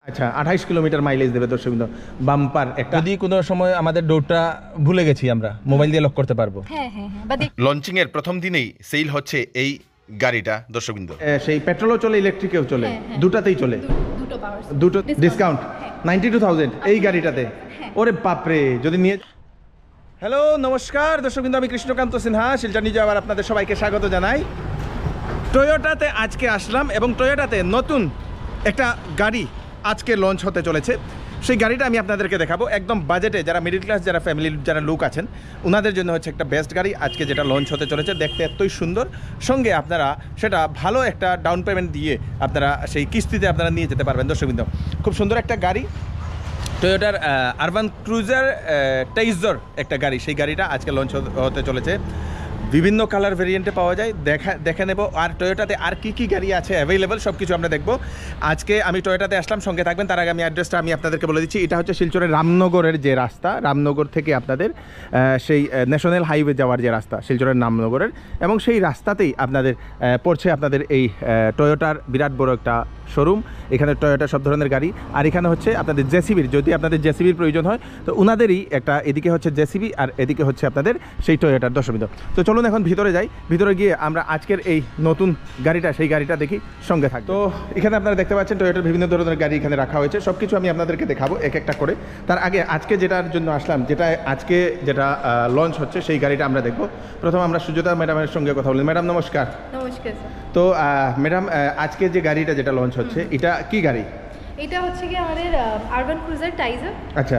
আচ্ছা 28 kilometre mileage দেবে দর্শকবৃন্দ। বাম্পার একটা। যদি কোনো সময় আমাদের ডোরটা ভুলে গেছি আমরা মোবাইল দিয়ে লক করতে পারবো। হ্যাঁ। লঞ্চিং এর প্রথম দিনেই সেল হচ্ছে এই গাড়িটা দর্শকবৃন্দ। সেই পেট্রোলও চলে ইলেকট্রিকেও চলে, দুটাতেই চলে, দুটো পাওয়ার, দুটো ডিসকাউন্ট 92,000 এই গাড়িটাতে। ওরে বাপরে যদি নিয়ে। হ্যালো নমস্কার দর্শকবৃন্দ, আমি কৃষ্ণকান্ত সিনহা শিলচর নিজে আবার আপনাদের সবাইকে স্বাগত জানাই। টয়োটাতে আজকে আসলাম এবং টয়োটাতে নতুন একটা গাড়ি আজকে লঞ্চ হতে চলেছে। সেই গাড়িটা আমি আপনাদেরকে দেখাবো একদম বাজেটে, যারা মিডল ক্লাস, যারা ফ্যামিলির যারা লোক আছেন ওনাদের জন্য হচ্ছে একটা বেস্ট গাড়ি আজকে যেটা লঞ্চ হতে চলেছে। দেখতে এতই সুন্দর, সঙ্গে আপনারা সেটা ভালো একটা ডাউন পেমেন্ট দিয়ে আপনারা সেই কিস্তিতে আপনারা নিয়ে যেতে পারবেন দর্শকবৃন্দ। খুব সুন্দর একটা গাড়ি, টয়োটার আরবান ক্রুজার টেইজর একটা গাড়ি, সেই গাড়িটা আজকে লঞ্চ হতে চলেছে। বিভিন্ন কালার ভেরিয়েন্টে পাওয়া যায়, দেখে নেব। আর টয়োটাতে আর কি গাড়ি আছে অ্যাভেলেবেল সব কিছু আমরা দেখব। আজকে আমি টয়োটাতে আসলাম, সঙ্গে থাকবেন। তার আগে আমি অ্যাড্রেসটা আমি আপনাদেরকে বলে দিচ্ছি। এটা হচ্ছে শিলচরের রামনগরের যে রাস্তা, রামনগর থেকে আপনাদের সেই ন্যাশনাল হাইওয়ে যাওয়ার যে রাস্তা শিলচরের রামনগরের, এবং সেই রাস্তাতেই আপনাদের পড়ছে আপনাদের এই টয়োটার বিরাট বড় একটা শোরুম। এখানে টয়োটা সব ধরনের গাড়ি, আর এখানে হচ্ছে আপনাদের জেসিবির, যদি আপনাদের জেসিবির প্রয়োজন হয় তো ওনাদেরই একটা, এদিকে হচ্ছে জেসিবি আর এদিকে হচ্ছে আপনাদের সেই টয়োটার দর্শকবৃন্দ। তো চলুন এখন ভিতরে যাই, ভিতরে গিয়ে আমরা আজকের এই নতুন গাড়িটা সেই গাড়িটা দেখি, সঙ্গে থাকি। তো এখানে আপনারা দেখতে পাচ্ছেন টয়োটার বিভিন্ন ধরনের গাড়ি এখানে রাখা হয়েছে, সব কিছু আমি আপনাদেরকে দেখাবো এক একটা করে। তার আগে আজকে যেটার জন্য আসলাম, যেটা লঞ্চ হচ্ছে সেই গাড়িটা আমরা দেখব। প্রথম আমরা সুজাতা ম্যাডামের সঙ্গে কথা বলি। ম্যাডাম নমস্কার। নমস্কার স্যার। তো ম্যাডাম আজকে যে গাড়িটা যেটা লঞ্চ হচ্ছে এটা কি গাড়ি? এটা হচ্ছে কি আমাদের আরবান ক্রুজার টাইজার। আচ্ছা,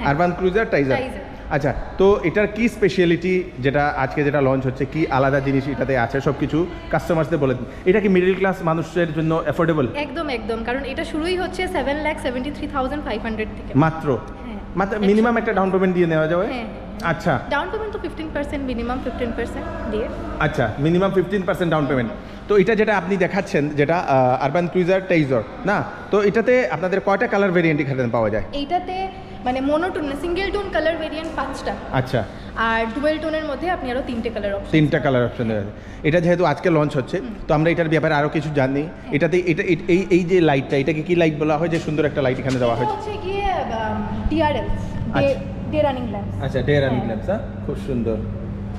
আরবান ক্রুজার টাইজার। আচ্ছা, তো এটার কি স্পেশালিটি যেটা আজকে যেটা লঞ্চ হচ্ছে, কি আলাদা জিনিস এটাতে আছে সব কিছু কাস্টমারদের বলে দিন। এটা কি মিডল ক্লাস মানুষের জন্য অ্যাফোর্ডেবল? একদম, কারণ এটা শুরুই হচ্ছে 7,73,500 থেকে মাত্র। মিনিমাম একটা ডাউন পেমেন্ট দিয়ে নেওয়া যাবে। আচ্ছা, ডাউন পেমেন্ট তো 15%, মিনিমাম 15% দিয়ে। আচ্ছা, মিনিমাম 15% ডাউন পেমেন্ট। তো এটা যেটা আপনি দেখাচ্ছেন, যেটা আরবান ক্রুজার টেইজর না, তো এটাতে আপনাদের কয়টা কালার ভেরিয়েন্ট এখানে পাওয়া যায়? এইটাতে মানে মোনোটোন না, সিঙ্গেল টোন কালার ভেরিয়েন্ট 5টা। আচ্ছা, আর ডুয়েল টোনের মধ্যে আপনি আরো 3টে কালার অপশন, 3টা কালার অপশন আছে। এটা যেহেতু আজকে লঞ্চ হচ্ছে তো আমরা এটার ব্যাপারে আরো কিছু জানি। এটাতে এই যে লাইটটা, এটাকে কি লাইট বলা হয়, যে সুন্দর একটা লাইট এখানে দেওয়া হয়েছে? হচ্ছে কি ডিআরএলস, ডে রানিং ল্যাম্পস। আচ্ছা, ডে রানিং ল্যাম্পস, খুব সুন্দর।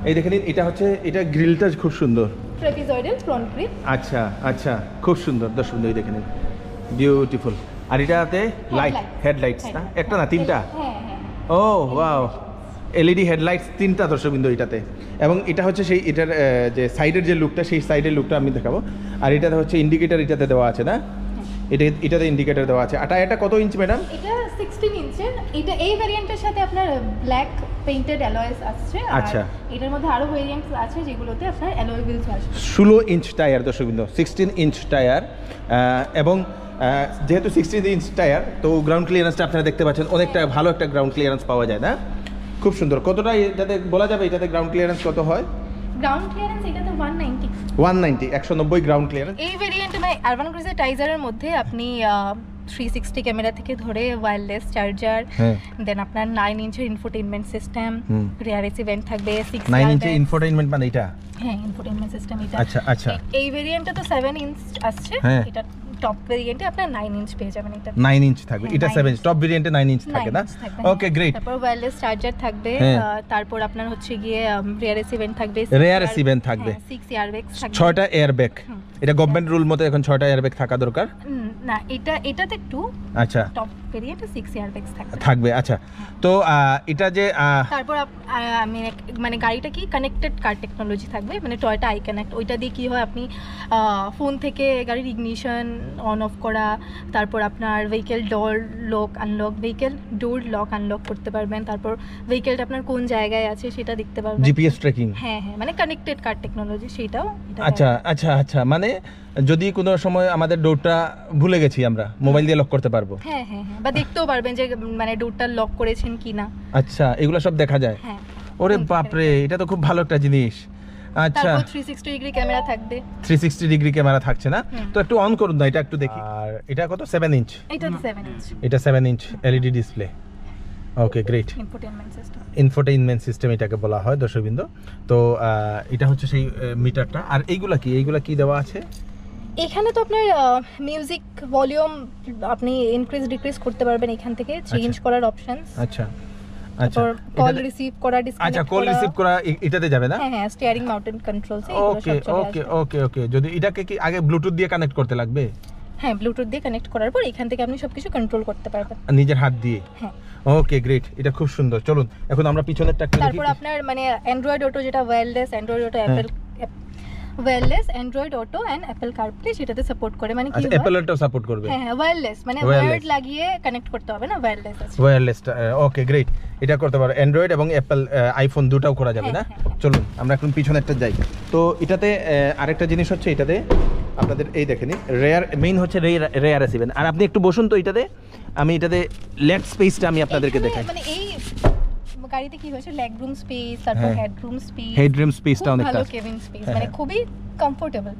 এই দেখে নিন, এটা হচ্ছে, এটা গ্রিলটা খুব সুন্দর, ট্রাপিজয়েডাল ফ্রন্ট গ্রিল। আচ্ছা, খুব সুন্দর দর্শক, এই দেখে নিন, বিউটিফুল। আর এটাতে লাইট, হেডলাইটস না, একটা না 3টা? ও ওয়াও, এলইডি হেডলাইটস 3টা দর্শকবৃন্দ এটাতে। এবং এটা হচ্ছে সেই এটার যে সাইডের যে লুকটা, সেই সাইডের লুকটা আমি দেখাবো। আর এটাতে হচ্ছে ইন্ডিকেটর এটাতে দেওয়া আছে না, এটাতে ইন্ডিকেটর দেওয়া আছে। এটা কত ইঞ্চ ম্যাডাম? এটা 16 ইঞ্চের। এটা এই ভেরিয়েন্টের সাথে আপনার ব্ল্যাক পেইন্টেড অ্যালয়েস আসছে। আচ্ছা, এটার মধ্যে আরো ভেরিয়েন্টস আছে যেগুলোতে আপনার অ্যালয় হুইলস আসছে। 16 ইঞ্চ টায়ার দর্শকবৃন্দ, 16 ইঞ্চ টায়ার। এবং যেহেতু 16 ইঞ্চ টায়ার, তো গ্রাউন্ড ক্লিয়ারেন্সটা আপনারা দেখতে পাচ্ছেন, অনেকটা ভালো একটা গ্রাউন্ড ক্লিয়ারেন্স পাওয়া যায় না? খুব সুন্দর। কতটা এটাতে বলা যাবে, এটাতে গ্রাউন্ড ক্লিয়ারেন্স কত হয়? গ্রাউন্ড ক্লিয়ারেন্স এটাতে 190 190 গ্রাউন্ড ক্লিয়ারেন্স। এই ভেরিয়েন্টে মানে আরবান ক্রুজার টাইজারের মধ্যে আপনি 360 ক্যামেরা থেকে ধরে ওয়্যারলেস চার্জার, দেন আপনার 9 ইঞ্চের ইনফোটেইনমেন্ট সিস্টেম, রিয়ার এসি ভেন্ট থাকবে, 9 ইঞ্চের ইনফোটেইনমেন্ট মানে এটা? হ্যাঁ, ইনফোটেইনমেন্ট সিস্টেম এটা। আচ্ছা, এই ভেরিয়েন্টে তো 7 ইঞ্চ আসছে, এটা টপ ভেরিয়েন্টে আপনার 9 ইঞ্চ পেয়ে যাবেন। এটা 9 ইঞ্চ থাকবে, এটা 7 টপ ভেরিয়েন্টে 9 ইঞ্চ থাকে না? Okay great. তারপর ওয়্যারলেস চার্জার থাকবে, তারপর আপনার হচ্ছে গিয়ে রিয়ার এসি ভেন্ট থাকবে, 6 এয়ারব্যাগস থাকবে, 6টা এয়ারব্যাগ। এটা গভর্নমেন্ট রুল মতে এখন 6টা এয়ারব্যাগ থাকা দরকার না, এটাতে 2। আচ্ছা, টপ ভেরিয়েন্টে 6 এয়ারব্যাগস থাকবে। আচ্ছা, তো এটা যে তারপর আমি মানে গাড়িটা কি কানেক্টেড কার টেকনোলজি থাকবে, মানে টয়োটা আই কানেক্ট। ওইটা দিয়ে কি হয়, আপনি ফোন থেকে গাড়ির ইগনিশন অন অফ করা, তারপর আপনার vehicle door lock unlock, vehicle door lock unlock করতে পারবেন, তারপর ভেহিকেলটা আপনার কোন জায়গায় আছে সেটা দেখতে পারবেন, জিপিএস ট্র্যাকিং। হ্যাঁ, মানে কানেক্টেড কার টেকনোলজি সেটাও। আচ্ছা, মানে যদি কোনো সময় আমাদের ডোরটা ভুলে গেছি আমরা মোবাইল দিয়ে লক করতে পারবো। হ্যাঁ, বা দেখতেও পারবেন যে মানে ডোরটা লক করেছেন কিনা। আচ্ছা, এগুলো সব দেখা যায়? হ্যাঁ। ওরে বাপরে, এটা তো খুব ভালো একটা জিনিস। আচ্ছা, তারপর 360 ডিগ্রি ক্যামেরা থাকবে। 360 ডিগ্রি ক্যামেরা থাকছে না? তো একটু অন করুন না, এটা একটু দেখি। আর এটা কত? 7 ইঞ্চ। এটা 7 ইঞ্চ। এটা 7 inch LED display. Okay great. Infotainment system এটাকে বলা হয় দর্শকবৃন্দ। তো এটা হচ্ছে সেই মিটারটা। আর এইগুলা কি দেওয়া আছে? এখানে তো আপনার মিউজিক ভলিউম আপনি ইনক্রিজ ডিক্রিজ করতে পারবেন এখান থেকে, চেঞ্জ করার অপশনস। আচ্ছা আচ্ছা, তারপর কল রিসিভ করা, ডিসকানেক্ট আচ্ছা কল রিসিভ করা এটাতে যাবে না? হ্যাঁ, স্টিয়ারিং মাউন্টেন কন্ট্রোলস ওকে ওকে ওকে ওকে। যদি এটাকে কি আগে ব্লুটুথ দিয়ে কানেক্ট করতে লাগবে? হ্যাঁ, ব্লুটুথ দিয়ে কানেক্ট করার পর এখান থেকে আপনি সবকিছু কন্ট্রোল করতে পারবেন নিজের হাত দিয়ে। হ্যাঁ, ওকে গ্রেট, এটা খুব সুন্দর। চলুন এখন আমরা পিছনেরটা একটু দেখি। তারপর আপনার মানে অ্যান্ড্রয়েড অটো যেটা wireless Android Auto, Apple wireless Android Auto and Apple CarPlay সেটাতে সাপোর্ট করে। মানে কি আচ্ছা, হয়, অ্যাপলটাও সাপোর্ট করবে? হ্যাঁ হ্যাঁ, ওয়্যারলেস মানে Wireless। ওয়্যার্ড লাগিয়ে কানেক্ট করতে হবে না, ওয়্যারলেস আছে। ওয়্যারলেসটা ওকে গ্রেট, এটা করতে পারো। অ্যান্ড্রয়েড এবং অ্যাপল আইফোন দুটাও করা যাবে না? হ্যাঁ, চলুন আমরা এখন পিছনেরটা যাই। তো এটাতে আরেকটা জিনিস হচ্ছে, এটাতে আপনাদের এই দেখেন রেয়ার মেইন হচ্ছে রেয়ার আসিবেন। আর আপনি একটু বসুন তো এটাতে, আমি এটাতে লেগ স্পেসটা আমি আপনাদেরকে এখানে দেখাই। মানে এই গাড়িতে কি হয়েছে, লেগ রুম স্পেস, তারপর হ্যাঁ। হেডরুম স্পেস, হেডরুম স্পেসটা অনেকটা ভালো আছে। কেবিন স্পেস, হ্যাঁ, মানে হ্যাঁ। খুবই কমফোর্টেবল।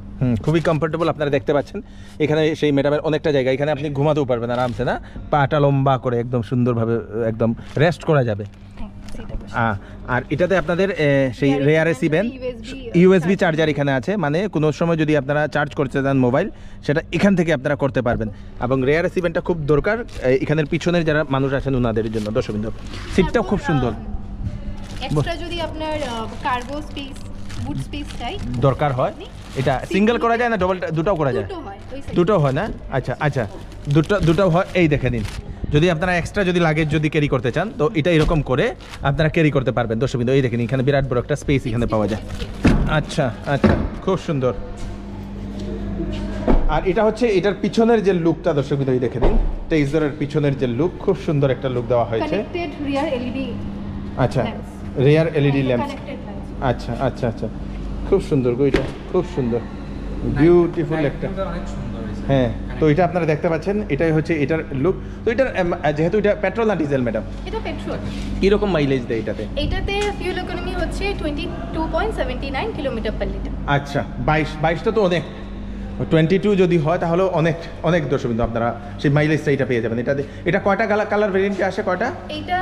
খুবই কমফোর্টেবল। আপনারা দেখতে পাচ্ছেন এখানে সেই ম্যাডামের অনেকটা জায়গা, এখানে আপনি ঘুমাতেও পারবেন আরামসে, না পাটা লম্বা করে একদম সুন্দরভাবে একদম রেস্ট করা যাবে। আর এটাতে আপনাদের সেই রেয়ার এসিবেন ইউএসবি চার্জার এখানে আছে, মানে কোনো সময় যদি আপনারা চার্জ করতে চান মোবাইল, সেটা এখান থেকে আপনারা করতে পারবেন। এবং রেয়ার এসিবেনটা খুব দরকার এখানের পিছনের যারা মানুষ আছেন ওনাদের জন্য। দর্শকবৃন্দ, সিটটাও খুব সুন্দর। এক্সট্রা যদি আপনার কার্গো স্পেস, বুট স্পেস চাই দরকার হয়, এটা সিঙ্গেল করা যায় না ডবল, দুটাও করা যায়? দুটো হয়, ওই side। দুটো হয় না? আচ্ছা আচ্ছা, দুটো হয়। এই দেখে নিন, যদি আপনারা এক্সট্রা যদি লাগেজ যদি ক্যারি করতে চান তো এটা এরকম করে আপনারা ক্যারি করতে পারবেন। দর্শকবৃন্দ এই দেখেন এখানে বিরাট বড় একটা স্পেস এখানে পাওয়া যায়। আচ্ছা আচ্ছা, খুব সুন্দর। আর এটা হচ্ছে এটার পিছনের যে লুকটা দর্শকবৃন্দ এই দেখে নিন, টেইজরের পিছনের যে লুক, খুব সুন্দর একটা লুক দেওয়া হয়েছে। কানেক্টেড রিয়ার এলইডি। আচ্ছা, রিয়ার এলইডি ল্যাম্প। Connected lights. আচ্ছা আচ্ছা আচ্ছা, খুব সুন্দর গো, এটা খুব সুন্দর, বিউটিফুল একটা। হ্যাঁ, তো এটা আপনারা দেখতে পাচ্ছেন, এটাই হচ্ছে এটার লুক। তো এটার যেহেতু এটা পেট্রোল না ডিজেল ম্যাডাম, এটা পেট্রোল। কিরকম মাইলেজ দেয় এটাতে? এটাতে ফিউল ইকোনমি হচ্ছে 22.79 কিলোমিটার পার লিটার। আচ্ছা, 22টা তো অনেক, 22 যদি হয় তাহলে অনেক অনেক। দর্শকবৃন্দ আপনারা সেই মাইলেজটা এটা পেয়ে যাবেন। এটা কয়টা কালার ভেরিয়েন্টে আসে? কয়টা? এটা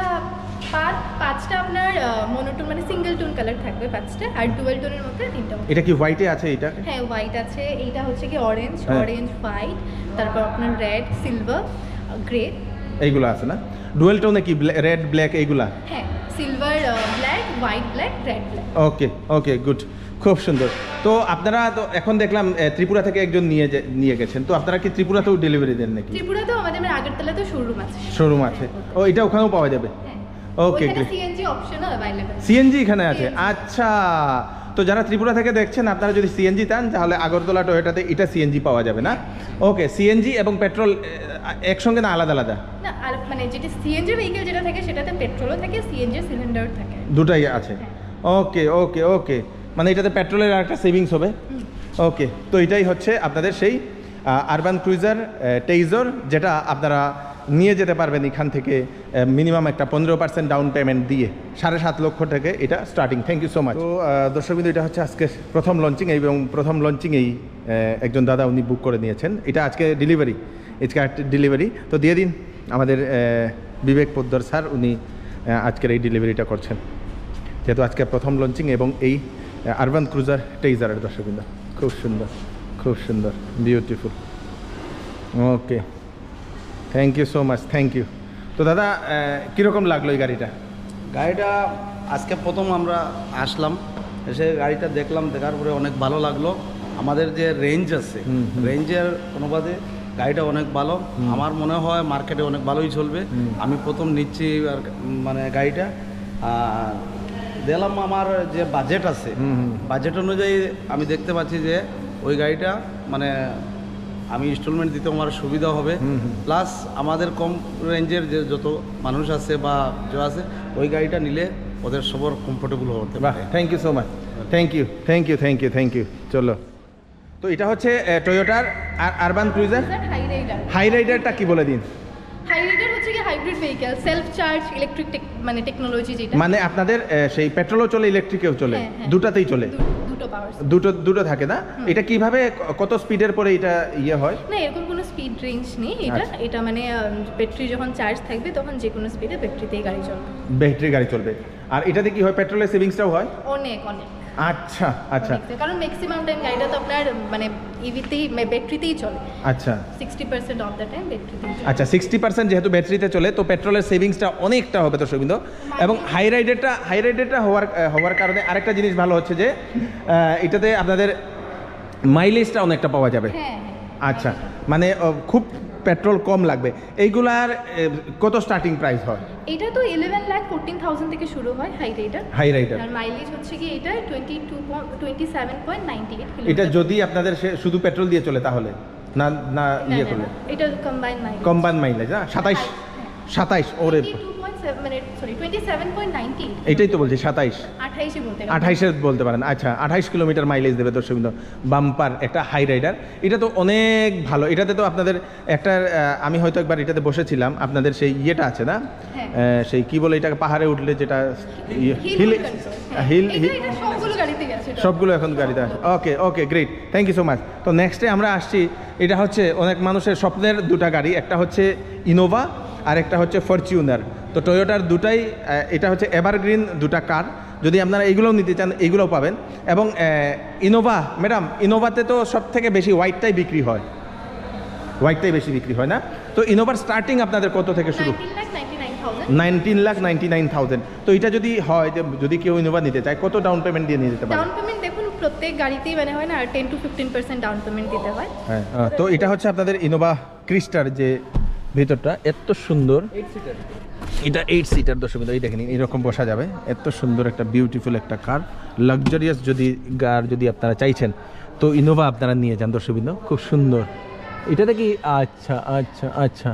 পাঁচটা আপনার মনোটোন মানে সিঙ্গেল টোন কালার থাকবে পাঁচটা, আর ডুয়াল টোনের মধ্যে তিনটা। এটা কি হোয়াইটে আছে এটা? হ্যাঁ, হোয়াইট আছে। এইটা হচ্ছে কি অরেঞ্জ, হ্যাঁ। অরেঞ্জ হোয়াইট, তারপর আপনার রেড, সিলভার, গ্রে। এইগুলো আছে না? ডুয়েল টোনে কি রেড ব্ল্যাক এইগুলা? হ্যাঁ, silver black, white black, red black. Okay okay, good, খুব সুন্দর। তো আপনারা তো এখন দেখলাম ত্রিপুরা থেকে একজন নিয়ে গেছেন, তো আপনারা কি ত্রিপুরাতেও ডেলিভারি দেন নাকি? ত্রিপুরাতেও আমাদের আগরতলাতেও শোরুম আছে। শোরুম আছে? ও, এটা ওখানেও পাওয়া যাবে? হ্যাঁ, ওকে ওখানে গ্রেট। সিএনজি অপশনও अवेलेबल। সিএনজি এখানে আছে? CNG আচ্ছা, তো যারা ত্রিপুরা থেকে দেখছেন আপনারা যদি সিএনজি চান তাহলে আগরতলা টয়োটাতে এটা সিএনজি পাওয়া যাবে না? ওকে, সিএনজি এবং পেট্রোল একসঙ্গে না আলাদা আলাদা? না, আর মানে যেটা সিএনজি ভেহিকল যেটা থাকে সেটাতে পেট্রোলও থাকে, সিএনজি সিলিন্ডার থাকে। দুটাই আছে? ওকে ওকে ওকে, মানে এটাতে পেট্রোলের আর একটা সেভিংস হবে। ওকে, তো এটাই হচ্ছে আপনাদের সেই আরবান ক্রুজার টেইজর, যেটা আপনারা নিয়ে যেতে পারবেন এখান থেকে মিনিমাম একটা 15% ডাউন পেমেন্ট দিয়ে 7.5 লক্ষ থেকে এটা starting. Thank you so much. তো দর্শকবৃন্দ, এটা হচ্ছে আজকে প্রথম লঞ্চিং, এবং প্রথম লঞ্চিংয়েই একজন দাদা উনি বুক করে নিয়েছেন। এটা আজকে ডেলিভারি, ডেলিভারি তো দিয়ে দিন আমাদের বিবেক পোদ্দার স্যার, উনি আজকের এই ডেলিভারিটা করছেন, যেহেতু আজকে প্রথম লঞ্চিং এবং এই আরবান ক্রুজার টেইজারের। দর্শকবৃন্দ খুব সুন্দর, খুব সুন্দর, beautiful. Okay, thank you so much, thank you. তো দাদা, কীরকম লাগলো এই গাড়িটা? গাড়িটা আজকে প্রথম আমরা আসলাম, এসে গাড়িটা দেখলাম, দেখার পরে অনেক ভালো লাগলো। আমাদের যে রেঞ্জ আছে, রেঞ্জের অনুপাতে গাড়িটা অনেক ভালো। আমার মনে হয় মার্কেটে অনেক ভালোই চলবে। আমি প্রথম নিচ্ছি মানে গাড়িটা, আর দেখলাম আমার যে বাজেট আছে, বাজেট অনুযায়ী আমি দেখতে পাচ্ছি যে ওই গাড়িটা মানে আমি ইনস্টলমেন্ট দিতে আমার সুবিধা হবে। প্লাস আমাদের কম রেঞ্জের যে যত মানুষ আছে বা যে আছে, ওই গাড়িটা নিলে ওদের সবার কমফোর্টেবল হতে বাহ, পারে। Thank you so much, thank you thank you thank you thank you. চলো, তো এটা হচ্ছে টয়োটার আরবান ক্রুজার হাই রাইডার। হাই রাইডারটা কি বলে দিন? হাই রাইডার হচ্ছে কি hybrid vehicle, self charge electric মানে টেকনোলজি যেটা। মানে আপনাদের সেই পেট্রোলও চলে, ইলেকট্রিকেও চলে, হ্যাঁ, হ্যাঁ। দুটাতেই চলে? দুটো পাওয়ার। দুটো থাকে না? এটা কিভাবে কত স্পিডের পরে এটা ইয়ে হয়? না, এরকম কোনো স্পিড রেঞ্জ নেই এটা। আচ্ছা। এটা মানে ব্যাটারি যখন চার্জ থাকবে তখন যে কোনো স্পিডে ব্যাটারিতেই গাড়ি চলবে। ব্যাটারি গাড়ি চলবে। আর এটাতে কি হয়, পেট্রোলের সেভিংসটাও হয়? অনেক অনেক। আচ্ছা আচ্ছা কারণ ম্যাক্সিমাম টাইম গাড়িটা তো আপনার মানে ইভিতেই ব্যাটারিতেই চলে। আচ্ছা 60% অফ দ্য টাইম ব্যাটারিতেই চলে। আচ্ছা 60% যেহেতু ব্যাটারিতে চলে তো পেট্রোলের সেভিংসটা অনেকটা হবে দর্শকবৃন্দ। এবং হাই রাইডেরটা হওয়ার কারণে আরেকটা জিনিস ভালো হচ্ছে যে এটাতে আপনাদের মাইলেজটা অনেকটা পাওয়া যাবে। হ্যাঁ আচ্ছা মানে খুব পেট্রোল কম লাগবে। এইগুলার কত স্টার্টিং প্রাইস হয়? এটা তো 11,14,000 থেকে শুরু হয় হাই রাইডার। আর মাইলেজ হচ্ছে কি এটা 27.98 কিলোমিটার। এটা যদি আপনাদের শুধু পেট্রোল দিয়ে চলে তাহলে না না ইয়ে করলে এটা কম্বাইন মাইলেজ না 27 ওরে 27.98 এটাই তো বলছি 27 28 বলতে পারেন। আচ্ছা 28 কিলোমিটার মাইলেজ দেবে দর্শকবৃন্দ। বাম্পার একটা হাই রাইডার, এটা তো অনেক ভালো। এটাতে তো আপনাদের একটা আমি হয়তো একবার এটাতে বসেছিলাম, আপনাদের সেই ইয়েটা আছে না সেই কি বলে এটাকে পাহাড়ে উঠলে যেটা হিল সবগুলো এখন গাড়িতে আছে। Okay great, thank you so much. তো নেক্সটে আমরা আসছি, এটা হচ্ছে অনেক মানুষের স্বপ্নের দুটা গাড়ি, একটা হচ্ছে ইনোভা আর একটা হচ্ছে ফরচুনার। তো টয়োটার দুটাই, এটা হচ্ছে এভারগ্রিন দুটা কার। যদি আপনারা এইগুলোও নিতে চান এইগুলোও পাবেন। এবং ইনোভা ম্যাডাম, ইনোভাতে তো সব থেকে বেশি হোয়াইটটাই বিক্রি হয়, না? তো ইনোভার স্টার্টিং আপনাদের কত থেকে শুরু? 19,99,000। তো এটা যদি হয় যে যদি কেউ ইনোভা নিতে চায় কত ডাউন পেমেন্ট দিয়ে নিয়ে যেতে পারে? ডাউন পেমেন্ট দেখুন প্রত্যেক গাড়িতেই মানে হয় না 10 to 15% ডাউন পেমেন্ট দিতে হয়। হ্যাঁ, তো এটা হচ্ছে আপনাদের ইনোভা ক্রিস্টার যে ভিতরটা এত সুন্দর, এটা 8 সিটার দর্শকবৃন্দ। এই দেখেন এরকম বসা যাবে, এত সুন্দর একটা বিউটিফুল একটা কার, লাক্সারিয়াস যদি আপনারা চাইছেন তো ইনোভা আপনারা নিয়ে যান দর্শকবৃন্দ, খুব সুন্দর। এটাতে কি আচ্ছা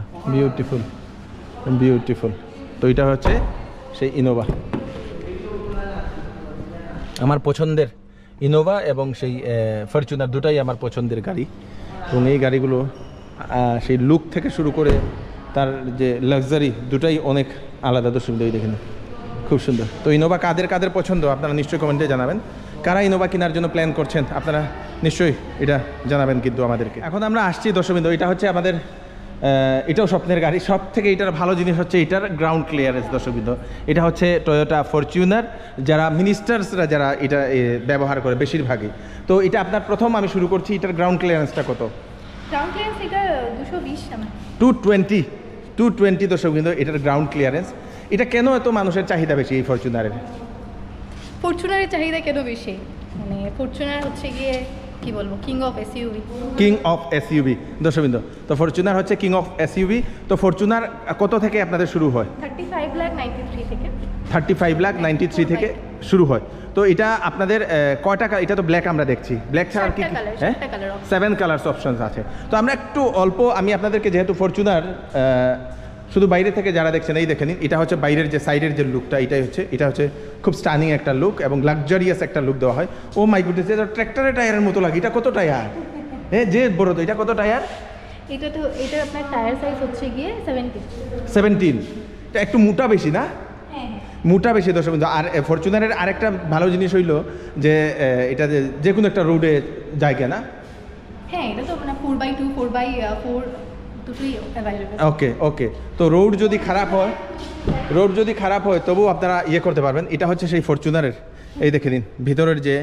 বিউটিফুল। তো এটা হচ্ছে সেই ইনোভা, আমার পছন্দের ইনোভা এবং সেই ফরচুনার দুটাই আমার পছন্দের গাড়ি। এবং এই গাড়িগুলো সেই লুক থেকে শুরু করে তার যে লাক্সারি দুটাই অনেক আলাদা দর্শকবৃন্দ। এই দেখেন খুব সুন্দর। তো ইনোভা কাদের পছন্দ আপনারা নিশ্চয়ই কমেন্টে জানাবেন। কারা ইনোভা কেনার জন্য প্ল্যান করছেন আপনারা নিশ্চয়ই এটা জানাবেন কিন্তু আমাদেরকে। এখন আমরা আসছি দর্শকবৃন্দ, এটা হচ্ছে আমাদের এটাও স্বপ্নের গাড়ি। সব থেকে এটার ভালো জিনিস হচ্ছে এটার গ্রাউন্ড ক্লিয়ারেন্স দর্শকবৃন্দ। এটা হচ্ছে টয়োটা ফরচুনার, যারা মিনিস্টার্সরা যারা এটা ব্যবহার করে বেশিরভাগই। তো এটা আপনার প্রথম আমি শুরু করছি, এটার গ্রাউন্ড ক্লিয়ারেন্সটা কত? গ্রাউন্ড ক্লিয়ারেন্স এটা 220 না 220 দর্শকবৃন্দ এটার গ্রাউন্ড ক্লিয়ারেন্স। এটা কেন এত মানুষের চাহিদা বেশি এই ফরচুনারের চাহিদা কেন বেশি? মানে ফরচুনার হচ্ছে গিয়ে কি বলবো, কিং অফ এসইউভি দর্শকবৃন্দ। তো ফরচুনার হচ্ছে কিং অফ এসইউভি। তো ফরচুনার কত থেকে আপনাদের শুরু হয়? 35,93,000 থেকে শুরু হয়। তো এটা আপনাদের কয়টা, এটা তো ব্ল্যাক আমরা দেখছি, ব্ল্যাক ছাড়া কি 7 কালার্স অপশনস আছে। তো আমরা একটু অল্প, আমি আপনাদেরকে যেহেতু ফরচুনার শুধু বাইরে থেকে যারা দেখছেন এই দেখে নিন, এটা হচ্ছে বাইরের যে সাইডের যে লুকটা, এটা হচ্ছে খুব স্টানিং একটা লুক এবং লাক্সারিয়াস একটা লুক দেওয়া হয়। ও মাই গুডনেস, এটা ট্র্যাক্টরের টায়ারের মতো লাগে। এটা কত টায়ার? যে বড় তো, এটা কত টায়ার? এটা আপনার টায়ার সাইজ হচ্ছে গিয়ে 17। এটা একটু মোটা বেশি না? মোটা বেশি দর্শকবৃন্দ। আর ফরচুনারের আরেকটা ভালো জিনিস হইলো যে এটা যে কোনো একটা রোডে জায়গা না? হ্যাঁ, এটা তো মানে 4x2 4x4 দুটোই অ্যাভেলেবল। ওকে। তো রোড যদি খারাপ হয় তবুও আপনারা ইয়ে করতে পারবেন। এটা হচ্ছে সেই ফরচুনারের, এই দেখে নিন ভিতরের যে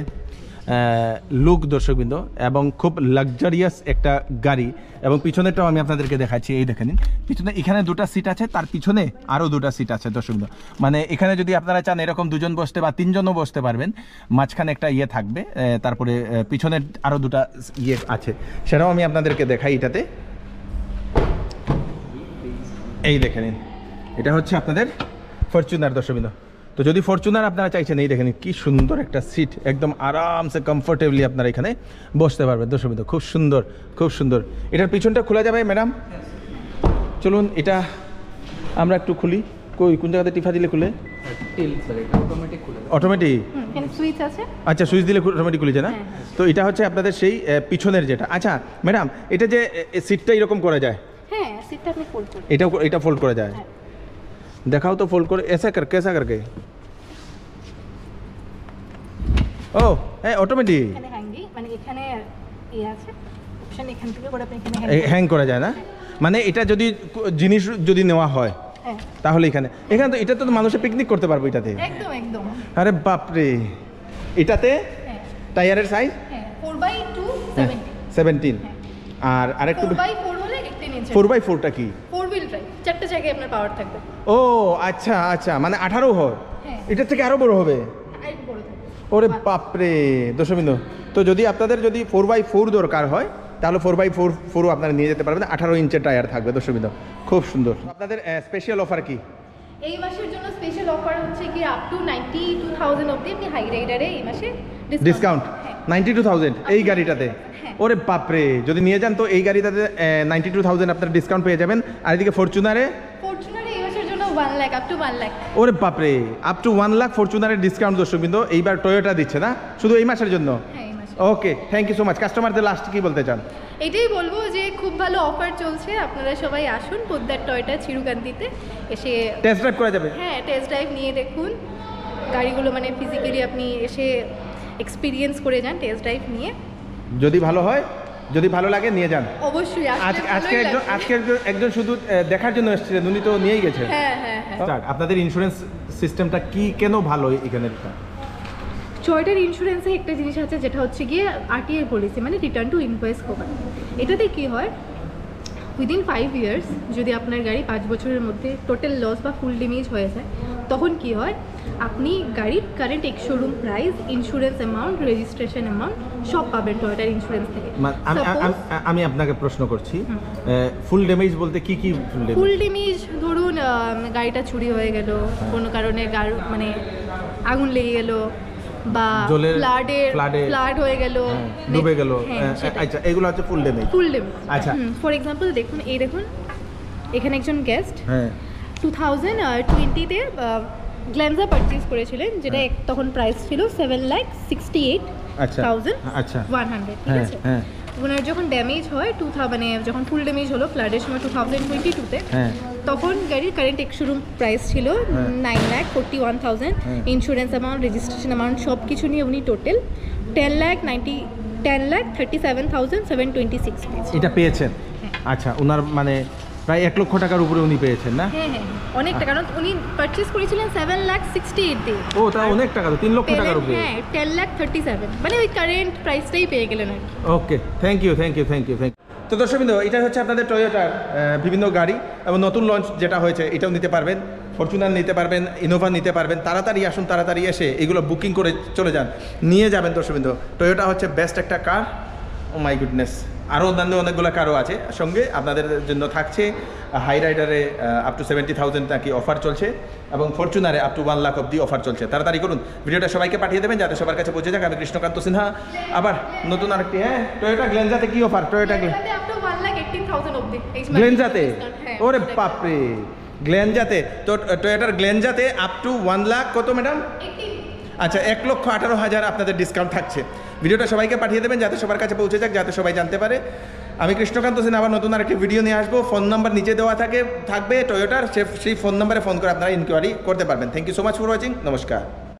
লুক দর্শকবৃন্দ, এবং খুব লাক্সারিয়াস একটা গাড়ি। এবং পিছনেরটাও আমি আপনাদেরকে দেখাচ্ছি, এই দেখে নিন পিছনে এখানে দুটা সিট আছে, তার পিছনে আরও দুটা সিট আছে দর্শকবৃন্দ। মানে এখানে যদি আপনারা চান এরকম 2 জন বসতে বা 3 জনও বসতে পারবেন, মাঝখানে একটা ইয়ে থাকবে, তারপরে পিছনের আরও দুটা ইয়ে আছে, সেটাও আমি আপনাদেরকে দেখাই এটাতে। এই দেখে নিন এটা হচ্ছে আপনাদের ফরচুনার দর্শকবৃন্দ। তো যদি ফরচুনার আপনারা চাইছেন, এই দেখেন কি সুন্দর একটা সিট, একদম আরামসে কমফোর্টেবলি আপনারা এখানে বসতে পারবেন দর্শকবৃন্দ। খুব সুন্দর। এটার পিছনটা খোলা যাবে ম্যাডাম? চলুন এটা আমরা একটু খুলি। কোন জায়গাতে টিফা দিলে খুলে? অটোমেটিক সুইচ আছে। আচ্ছা, সুইচ দিলে অটোমেটিক খুলে যায় না? তো এটা হচ্ছে আপনাদের সেই পিছনের যেটা। আচ্ছা ম্যাডাম, এটা যে সিটটা এরকম করা যায়? হ্যাঁ, সিটটা আপনি ফোল্ড করুন। এটা ফোল্ড করা যায়? দেখাও তো ফোল্ড করে, कैसा करके? ও হ্যাঁ, অটোমেটিক। এখানে হ্যাঙ্গি, মানে এখানে ইয়ে আছে অপশন, এখান থেকে করে আপনি এখানে হ্যাং করা যায় না? মানে এটা যদি জিনিস যদি নেওয়া হয় তাহলে এখানে তো এটা তো মানুষে পিকনিক করতে পারবে এটাতে। একদম। আরে বাপরে, এটাতে হ্যাঁ টায়ারের সাইজ হ্যাঁ 4x2 70 17 হ্যাঁ। আর আরেকটু 4x4 হলে 18 ইঞ্চি 4x4টা কি 4 হুইল ড্রাইভ চারটে জায়গায় আপনার পাওয়ার থাকবে ও আচ্ছা আচ্ছা মানে 18 হয় হ্যাঁ এটার থেকে আরো বড় হবে আরেকটু বড় থাকবে ওরে বাপরে দর্শকবৃন্দ তো যদি আপনাদের যদি 4x4 দরকার হয় তাহলে 4x4ও আপনারা নিয়ে যেতে পারবেন 18 ইঞ্চের টায়ার থাকবে দর্শকবৃন্দ খুব সুন্দর আপনাদের স্পেশাল অফার কি এই মাসের জন্য স্পেশাল অফার হচ্ছে কি আপ টু 92000 অবধি আপনি হাই রাইডারে এই মাসে ডিসকাউন্ট হ্যাঁ 92000 এই গাড়িটাতে হ্যাঁ। ওরে বাপরে যদি নিয়ে যান তো এই গাড়িটাতে 92000 আপনারা ডিসকাউন্ট পেয়ে যাবেন আর এদিকে ফরচুনারে এই মাসের জন্য 1 লাখ আপ টু 1 লাখ ওরে বাপরে আপ টু 1 লাখ ফরচুনারের ডিসকাউন্ট দর্শকবৃন্দ এইবার টয়োটা দিচ্ছে না শুধু এই মাসের জন্য হ্যাঁ এই মাসে okay thank you so much কাস্টমারদের লাস্ট কি বলতে চান এটাই বলবো যে খুব ভালো অফার চলছে আপনারা সবাই আসুন পোদ্দার টয়টা চিরুকান্তিতে এসে টেস্ট ড্রাইভ করা যাবে হ্যাঁ টেস্ট ড্রাইভ নিয়ে দেখুন গাড়িগুলো মানে ফিজিক্যালি আপনি এসে এক্সপিরিয়েন্স করে যান টেস্ট ড্রাইভ নিয়ে যদি ভালো হয় যদি ভালো লাগে নিয়ে যান অবশ্যই আজকে একজন শুধু দেখার জন্য এসেছিলেন উনি তো নিয়েই গেছে হ্যাঁ হ্যাঁ হ্যাঁ আপনাদের ইন্স্যুরেন্স সিস্টেমটা কি কেন ভালো এখানে টয়োটার ইন্স্যুরেন্সে একটা জিনিস আছে যেটা হচ্ছে গিয়ে আরটিআই পলিসি মানে রিটার্ন টু ইনভয়েস কভার এটাতে কি হয় উইদিন 5 ইয়ার্স যদি আপনার গাড়ি 5 বছরের মধ্যে টোটাল লস বা ফুল ড্যামেজ হয়ে যায় তখন কি হয় আপনি গাড়ির current ex showroom price insurance amount registration amount সব পাবেন টয়োটার ইন্স্যুরেন্স থেকে আমি আপনাকে প্রশ্ন করছি ফুল ড্যামেজ বলতে কি কি ফুল ড্যামেজ ধরুন গাড়িটা চুরি হয়ে গেল কোনো কারণে মানে আগুন লেগে গেল বা ফ্লাড হয়ে গেল ডুবে গেল আচ্ছা এগুলো হচ্ছে ফুল ড্যামেজ আচ্ছা ফর এক্সাম্পল দেখুন এই দেখুন এখানে একজন গেস্ট হ্যাঁ 2020 তে গ্ল্যান্সা পারচেজ করেছিলেন যেটা তখন প্রাইস ছিল 7,68,100 আচ্ছা ঠিক আছে ওনার যখন ড্যামেজ হয় মানে যখন ফুল ড্যামেজ হলো ফ্লাডের সময় 2022 তে তখন গাড়ির কারেন্ট এক্স-শোরুম প্রাইস ছিল 9,41,000 ইন্স্যুরেন্স অ্যামাউন্ট রেজিস্ট্রেশন অ্যামাউন্ট সব কিছু নিয়ে উনি টোটাল 10,37,726 পেয়েছেন এটা পেয়েছেন আচ্ছা ওনার মানে প্রায় 1 লক্ষ টাকার উপরে উনি পেয়েছেন না হ্যাঁ হ্যাঁ অনেকটা কারণ উনি পারচেজ করেছিলেন 7,68,000 দিয়ে ও তা অনেক টাকা তো 3 লক্ষ টাকার উপরে হ্যাঁ 10,37,000 মানে ওই কারেন্ট প্রাইসটাই পেয়ে গেলেন আর কি ওকে থ্যাংক ইউ তো দর্শকবৃন্দ এটা হচ্ছে আপনাদের টয়োটার বিভিন্ন গাড়ি এবং নতুন লঞ্চ যেটা হয়েছে এটাও নিতে পারবেন ফরচুনার নিতে পারবেন ইনোভা নিতে পারবেন তাড়াতাড়ি আসুন তাড়াতাড়ি এসে এগুলো বুকিং করে চলে যান নিয়ে যাবেন দর্শকবৃন্দ টয়োটা হচ্ছে বেস্ট একটা কার ও মাই গুডনেস আরও অন্যান্য অনেকগুলো কারও আছে সঙ্গে আপনাদের জন্য থাকছে হাই রাইডারে আপ টু 70,000 নাকি অফার চলছে এবং ফরচুনারে আপ টু 1 লাখ অব্দি অফার চলছে তাড়াতাড়ি করুন ভিডিওটা সবাইকে পাঠিয়ে দেবেন যাতে সবার কাছে পৌঁছে যাক আমি কৃষ্ণকান্ত সিনহা আবার নতুন আরেকটি টয়োটা গ্ল্যান্সাতে কি অফার টয়োটা গ্ল্যান্সাতে ওরে বাপরে গ্ল্যান্সাতে তো টয়োটার গ্ল্যান্সাতে আপ টু 1 লাখ কত ম্যাডাম আচ্ছা 1,18,000 আপনাদের ডিসকাউন্ট থাকছে ভিডিওটা সবাইকে পাঠিয়ে দেবেন যাতে সবার কাছে পৌঁছে যাক যাতে সবাই জানতে পারে আমি কৃষ্ণকান্ত সিনহা আবার নতুন আরেকটি ভিডিও নিয়ে আসবো ফোন নাম্বার নিচে দেওয়া থাকবে টয়োটার সেই ফোন নাম্বারে ফোন করে আপনারা ইনকোয়ারি করতে পারবেন thank you so much for watching নমস্কার